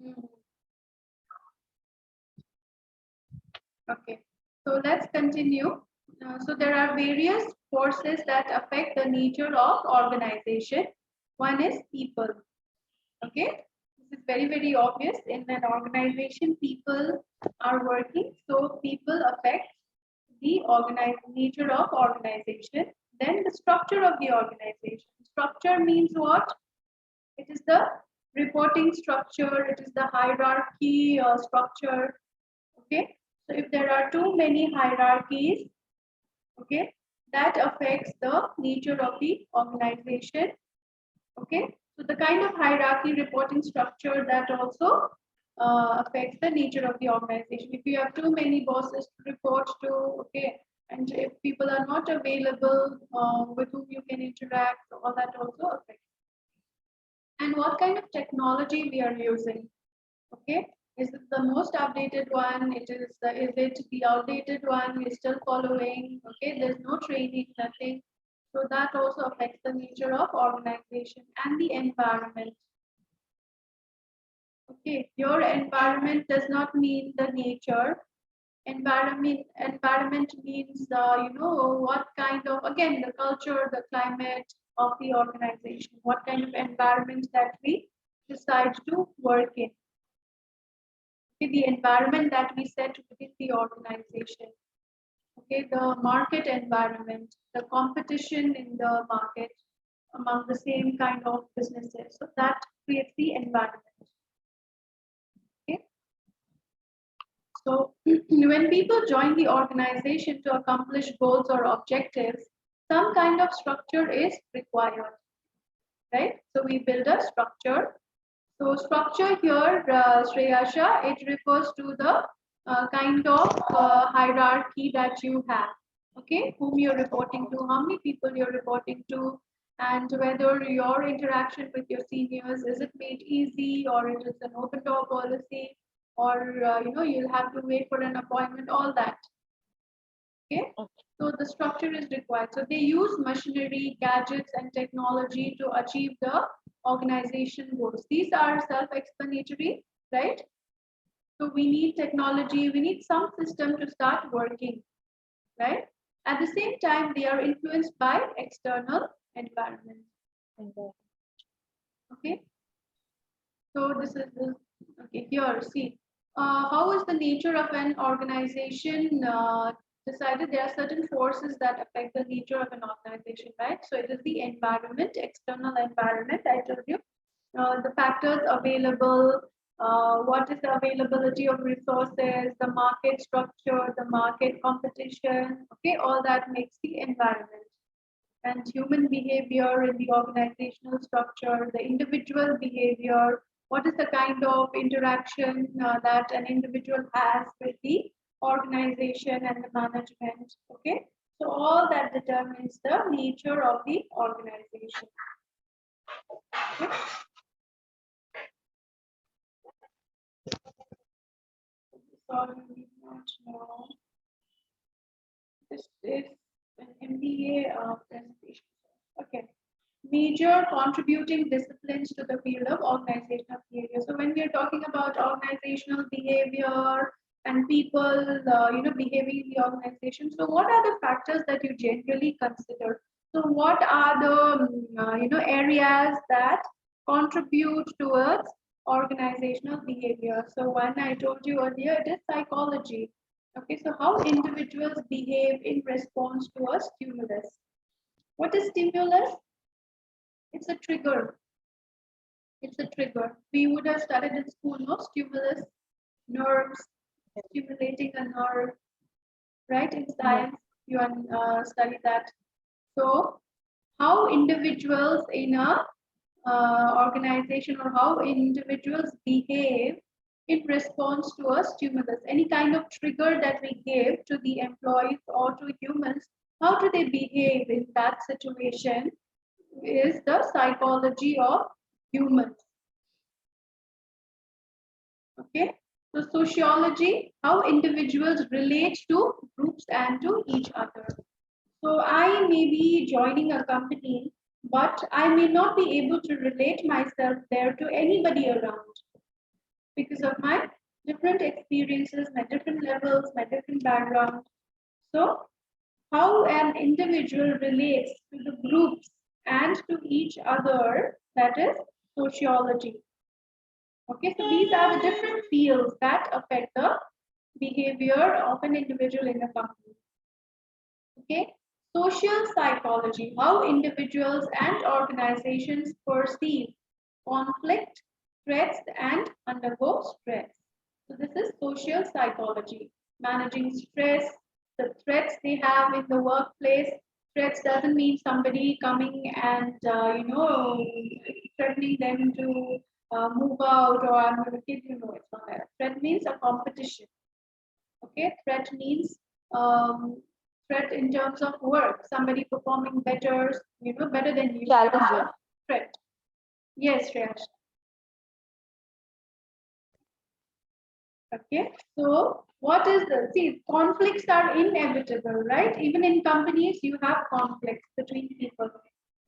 Mhm. Okay, so let's continue. So there are various forces that affect the nature of organization. One is people. Okay, this is very, very obvious. In an organization, people are working, so people affect the nature of organization. Then the structure of the organization. Structure means what? It is the reporting structure, it is the hierarchy structure. Okay, so if there are too many hierarchies, okay, that affects the nature of the organization. Okay, so the kind of hierarchy reporting structure that also affects the nature of the organization. If you have too many bosses to report to, okay, and if people are not available with whom you can interact, all that also affects. And what kind of technology we are using? Okay, is it the most updated one? Is it the outdated one we're still following? Okay, there's no training, nothing. So that also affects the nature of organization and the environment. Okay, your environment does not mean the nature. Environment means what kind of, again, the culture, the climate of the organization, what kind of environment that we decide to work in. Okay, the environment that we set within the organization. Okay, the market environment, the competition in the market among the same kind of businesses. So that creates the environment. Okay. So when people join the organization to accomplish goals or objectives, some kind of structure is required, right? So we build a structure. So structure here, Shreyasha, it refers to the kind of hierarchy that you have. Okay, whom you're reporting to, how many people you're reporting to, and whether your interaction with your seniors is it made easy, or it is an open door policy, or you'll have to wait for an appointment, all that. Okay, so the structure is required. So they use machinery, gadgets, and technology to achieve the organization goals. These are self-explanatory, right? So we need technology, we need some system to start working, right? At the same time, they are influenced by external environment. Okay, so this is the, okay, here, see, how is the nature of an organization decided? There are certain forces that affect the nature of an organization, right? So it is the environment, external environment, I told you. The factors available, what is the availability of resources, the market structure, the market competition, okay, all that makes the environment. And human behavior in the organizational structure, the individual behavior, what is the kind of interaction that an individual has with the organization and the management, okay? So all that determines the nature of the organization. Okay? Sorry, we not know. This is an MBA presentation. Okay. Major contributing disciplines to the field of organizational behavior. So when we are talking about organizational behavior and people, behaving in the organization, so what are the factors that you generally consider? So what are the, areas that contribute towards organizational behavior? So one I told you earlier, it is psychology. Okay, so how individuals behave in response to a stimulus. What is stimulus? It's a trigger. It's a trigger. We would have studied in school, no? Stimulus, nerves, stimulating a nerve, right? In science, you study that. So, how individuals in a organization, or how individuals behave in response to a stimulus, any kind of trigger that we give to the employees or to humans, how do they behave in that situation is the psychology of humans. Okay, so sociology, how individuals relate to groups and to each other. So I may be joining a company, but I may not be able to relate myself there to anybody around. because of my different experiences, my different levels, my different background. So, how an individual relates to the groups and to each other, that is sociology. Okay, so these are the different fields that affect the behavior of an individual in a company. Okay, social psychology, how individuals and organizations perceive conflict, threats, and undergo stress. So this is social psychology, managing stress, the threats they have in the workplace. Threats doesn't mean somebody coming and threatening them to move out, or I'm going to kill you. No, it's not that. Threat means a competition. Okay, threat means um, threat in terms of work. Somebody performing better, better than you. Challenge. Threat. Yes, Shreyash. Okay, so what is the, see, conflicts are inevitable, right? Even in companies, you have conflicts between people,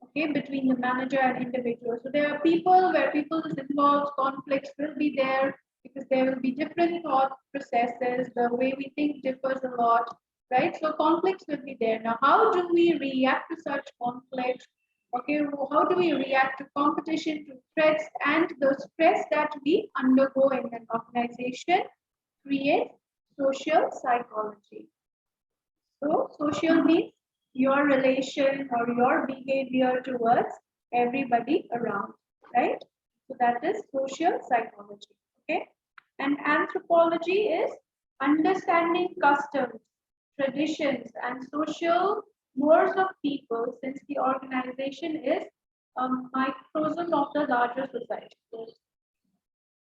okay, between the manager and individual. So there are people where people is involved, conflicts will be there because there will be different thought processes, the way we think differs a lot, right? So conflicts will be there. Now, how do we react to such conflicts? Okay, how do we react to competition, to threats, and the stress that we undergo in an organization creates social psychology. So, social means your relation or your behavior towards everybody around, right? So, that is social psychology. Okay, and anthropology is understanding customs, traditions, and social mores of people, since the organization is a microcosm of the larger society. So,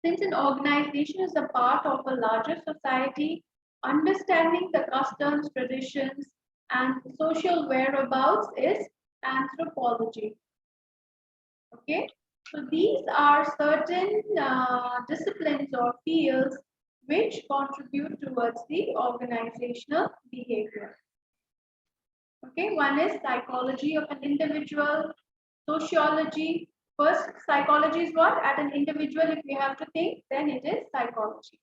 since an organization is a part of a larger society, understanding the customs, traditions, and social whereabouts is anthropology. Okay, so these are certain disciplines or fields which contribute towards the organizational behavior. Okay, one is psychology of an individual, sociology. First, psychology is what? At an individual, if we have to think, then it is psychology.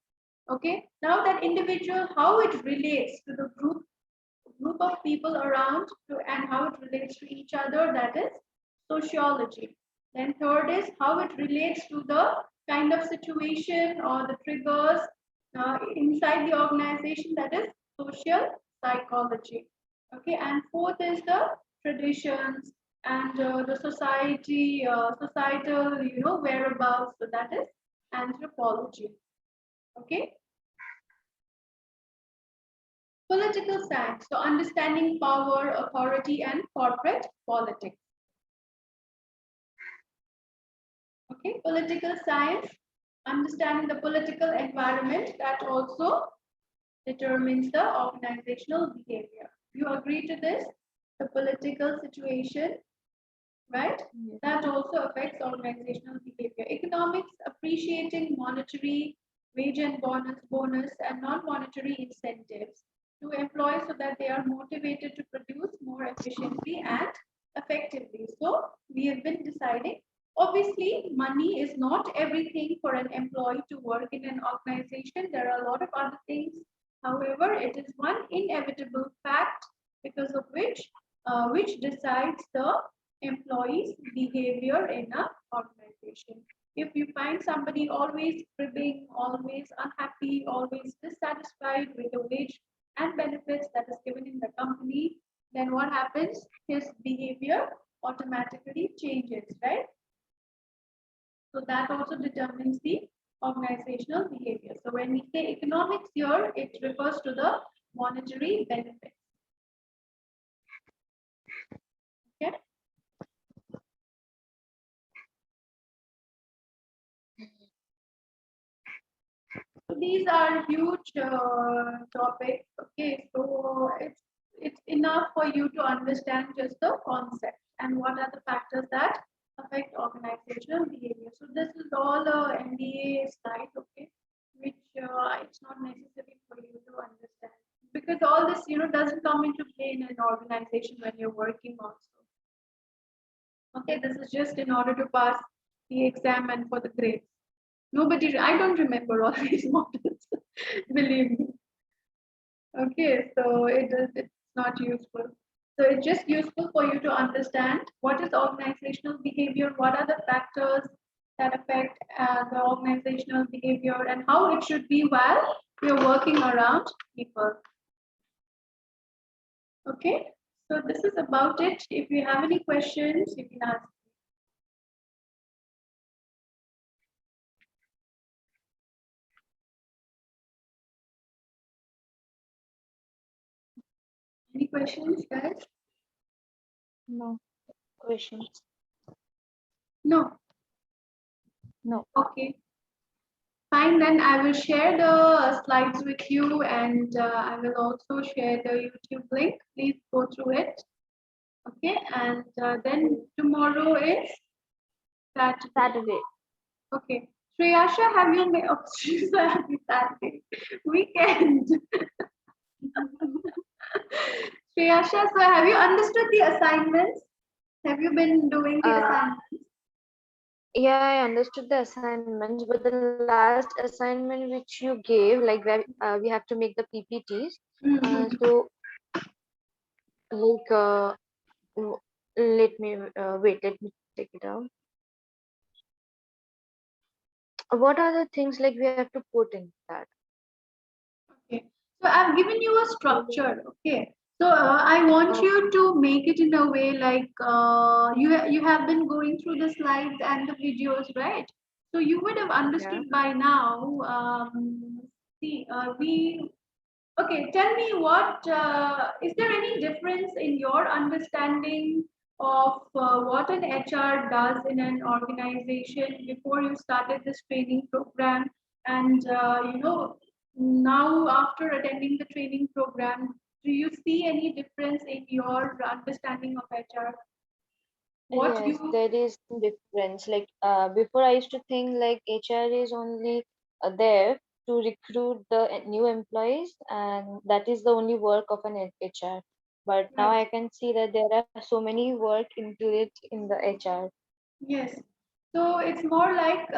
Okay, now that individual, how it relates to the group of people around and how it relates to each other, that is sociology. Then third is how it relates to the kind of situation or the triggers inside the organization, that is social psychology. Okay, and fourth is the traditions and the societal, whereabouts. So that is anthropology. Okay, political science. So understanding power, authority, and corporate politics. Okay, political science, understanding the political environment that also determines the organizational behavior. You agree to this? The political situation, right? Yes. That also affects organizational behavior. Economics, appreciating monetary, wage and bonus and non-monetary incentives to employees so that they are motivated to produce more efficiently and effectively. So we have been deciding, obviously, money is not everything for an employee to work in an organization. There are a lot of other things. However, it is one inevitable fact because of which decides the employees' behavior in an organization. If you find somebody always cribbing, always unhappy, always dissatisfied with the wage and benefits that is given in the company, then what happens? His behavior automatically changes, right? So that also determines the organizational behavior. So when we say economics here, it refers to the monetary benefits. Okay. So these are huge topics. Okay, so it's enough for you to understand just the concept and what are the factors that affect organizational behavior. So this is all MBA slide, okay, which it's not necessary for you to understand because all this doesn't come into play in an organization when you're working also. Okay, this is just in order to pass the exam and for the grades. Nobody, I don't remember all these models, believe me. Okay, so it's not useful. So it's just useful for you to understand what is organizational behavior, what are the factors that affect the organizational behavior, and how it should be while you're working around people. Okay, so this is about it. If you have any questions, you can ask. Any questions, guys? No questions. No. No. Okay. Fine, then I will share the slides with you, and I will also share the YouTube link. Please go through it. Okay, and then tomorrow is Saturday. Saturday. Okay. Shreyasha, have you made oh, Saturday, weekend? Shreyasha, so have you understood the assignments? Have you been doing the assignments? Yeah, I understood the assignments, but the last assignment which you gave, like where we have to make the PPTs. Mhm. So, like, let me let me take it out. What are the things like we have to put in that? Okay. So I've given you a structure. Okay. So I want Okay. you to make it in a way like you have been going through the slides and the videos, right? So you would have Yeah. understood by now. See, we okay. Tell me what is there any difference in your understanding of what an HR does in an organization before you started this training program? And now after attending the training program, do you see any difference in your understanding of HR? What Yes, you there is difference. Like before, I used to think like HR is only there to recruit the new employees, and that is the only work of an HR. But now right? I can see that there are so many work included in the HR. Yes. So it's more like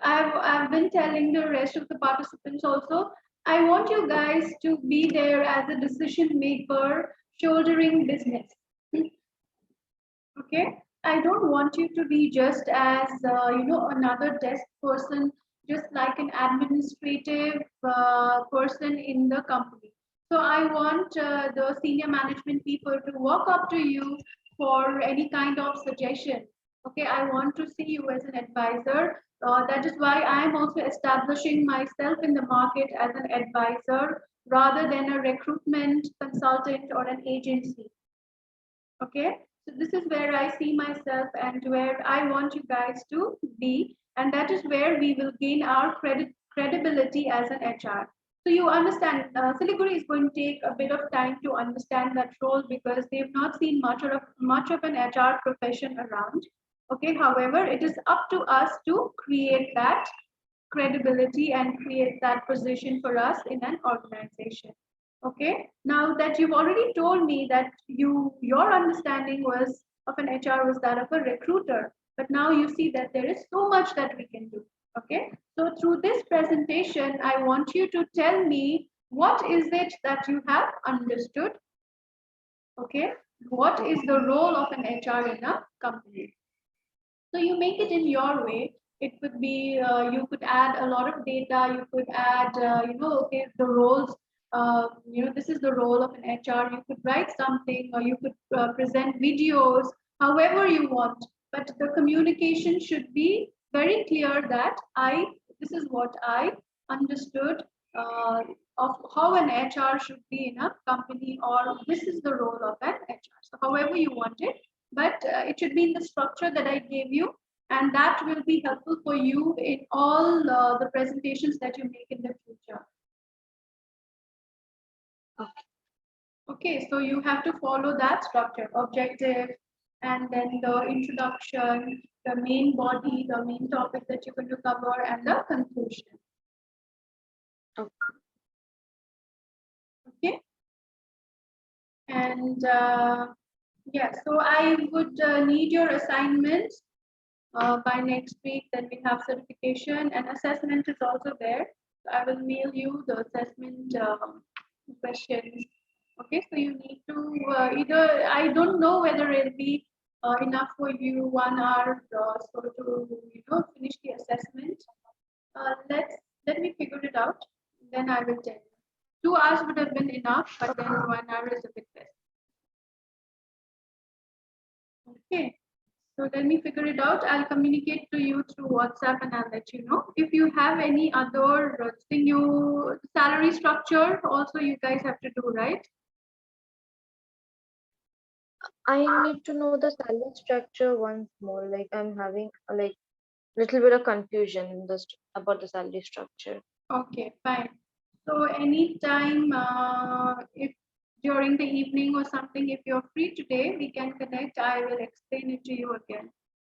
I've been telling the rest of the participants also. I want you guys to be there as a decision maker, shouldering business. Okay, I don't want you to be just as another desk person, just like an administrative person in the company. So I want the senior management people to walk up to you for any kind of suggestion. Okay, I want to see you as an advisor. That is why I am also establishing myself in the market as an advisor rather than a recruitment consultant or an agency. Okay, so this is where I see myself and where I want you guys to be, and that is where we will gain our credibility as an HR. So you understand, Siliguri is going to take a bit of time to understand that role because they've not seen much of an HR profession around. Okay, however, it is up to us to create that credibility and create that position for us in an organization. Okay, now that you've already told me that your understanding was of an HR was that of a recruiter, but now you see that there is so much that we can do. Okay, so through this presentation, I want you to tell me what is it that you have understood. Okay, what is the role of an HR in a company? So you make it in your way. It could be you could add a lot of data. You could add okay, the roles. This is the role of an HR. You could write something, or you could present videos, however you want. But the communication should be very clear that I this is what I understood uh, of how an HR should be in a company, or this is the role of an HR. So however you want it, but it should be in the structure that I gave you, and that will be helpful for you in all the presentations that you make in the future. Okay, so you have to follow that structure, objective, and then the introduction, the main body, the main topic that you're going to cover, and the conclusion. Okay, and yeah, so I would need your assignments by next week. Then we have certification and assessment is also there. So I will mail you the assessment questions. Okay, so you need to either, I don't know whether it'll be enough for you 1 hour so to finish the assessment. Let me figure it out. Then I will tell you. 2 hours would have been enough, but then 1 hour is a bit less. Okay. So let me figure it out. I'll communicate to you through WhatsApp and I'll let you know. If you have any other thing, salary structure also you guys have to do, right? I need to know the salary structure once more. Like I'm having like little bit of confusion in this about the salary structure. Okay, fine. So anytime, if during the evening or something, if you're free today, we can connect. I will explain it to you again.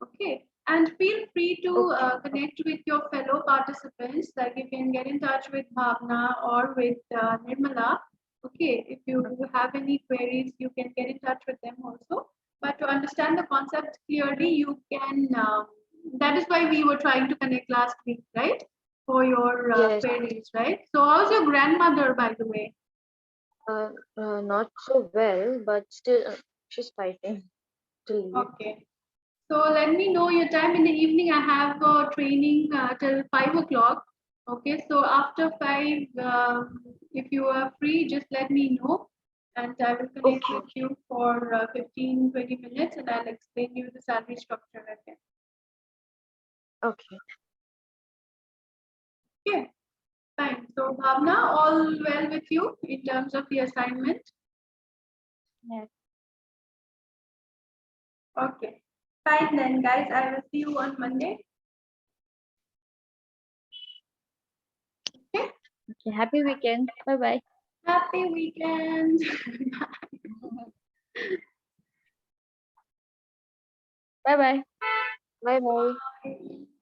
Okay. And feel free to Okay. connect with your fellow participants. Like you can get in touch with Bhavna or with Nirmala. Okay. If you have any queries, you can get in touch with them also. But to understand the concept clearly, you can. That is why we were trying to connect last week, right? For your Yes. queries, right? So how's your grandmother, by the way? Not so well, but still she's fighting to leave. Okay. So let me know your time in the evening. I have training till 5 o'clock. Okay. So after 5, if you are free, just let me know. And I will connect Okay. with you for 15, 20 minutes and I'll explain you the salary structure again. Okay. Okay. Fine. So Bhavna, all well with you in terms of the assignment? Yes. Okay. Fine then, guys. I will see you on Monday. Okay. Okay. Happy weekend. Bye bye. Happy weekend. Bye bye. Bye bye. Bye.